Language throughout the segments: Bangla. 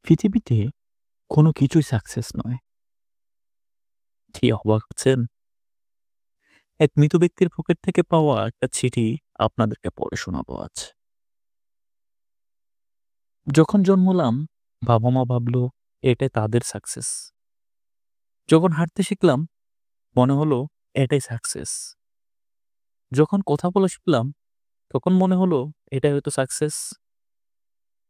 পৃথিবীতে কোনো কিছুই সাকসেস নয়। কি অবাক হচ্ছেন? এক মৃত ব্যক্তির পকেট থেকে পাওয়া একটা চিঠি আপনাদেরকে পড়ে শোনাবো আজ। যখন জন্মলাম, বাবা-মা ভাবলো এটাই তাদের সাকসেস। যখন হাঁটতে শিখলাম, মনে হলো এটাই সাকসেস। যখন কথা বলা শিখলাম, তখন মনে হলো এটাই হয়তো সাকসেস।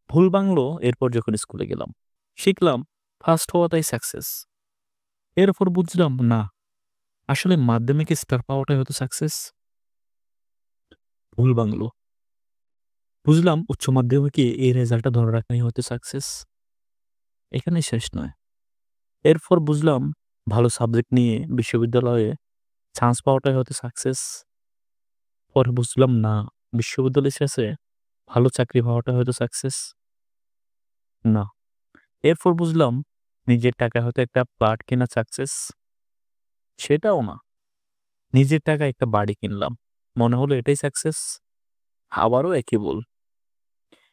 ভুল বাংলো এরপর যখন স্কুলে গেলাম, শিখলাম ফার্স্ট হওয়াটাই সাকসেস। এরপর বুঝলাম না, আসলে মাধ্যমিকে স্টার পাওয়াটাই হয়তো সাকসেস। ভুল বাংলো বুঝলাম উচ্চ মাধ্যমিকে এই রেজাল্টটা ধরে রাখাই হয়তো সাকসেস। এখানেই শেষ নয়। এরপর বুঝলাম ভালো সাবজেক্ট নিয়ে বিশ্ববিদ্যালয়ে চান্স পাওয়াটাই হয়তো সাকসেস। পরে বুঝলাম না, বিশ্ববিদ্যালয় শেষে ভালো চাকরি পাওয়াটা হয়তো সাকসেস। না। এরপর বুঝলাম নিজের টাকায় হয়তো একটা ফ্ল্যাট কেনা সাকসেস। সেটাও না। নিজের টাকায় একটা বাড়ি কিনলাম। মনে হলো এটাই সাকসেস। আবারও একই ভুল।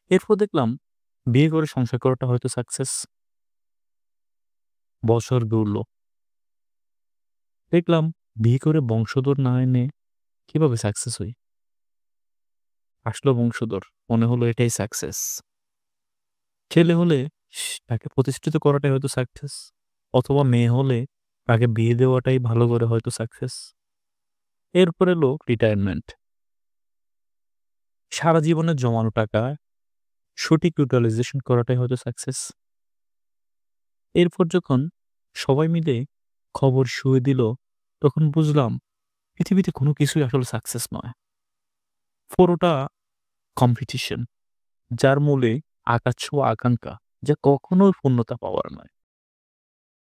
এরপর দেখলাম বিয়ে করে সংসার করাটা হয়তো সাকসেস। বছর ঘুরল। দেখলাম বিয়ে করে বংশধর না এনে কিভাবে সাকসেস হই। আসলো বংশধর, মনে হলো এটাই সাকসেস। ছেলে হলে তাকে প্রতিষ্ঠিত করাটাই হয়তো সাকসেস, অথবা মেয়ে হলে তাকে বিয়ে দেওয়াটাই ভালো করে হয়তো সাকসেস। এরপর এলো রিটায়ারমেন্ট। সারা জীবনের জমানো টাকা সঠিক ইউটিলাইজেশন করাটাই হয়তো সাকসেস। এরপর যখন সবাই মিলে খবর শুয়ে দিল, তখন বুঝলাম পৃথিবীতে কোনো কিছুই আসলে সাকসেস নয়। পুরোটা কম্পিটিশন, যার মূলে আকাঙ্ক্ষা, যা কখনোই পূর্ণতা পাওয়ার নয়।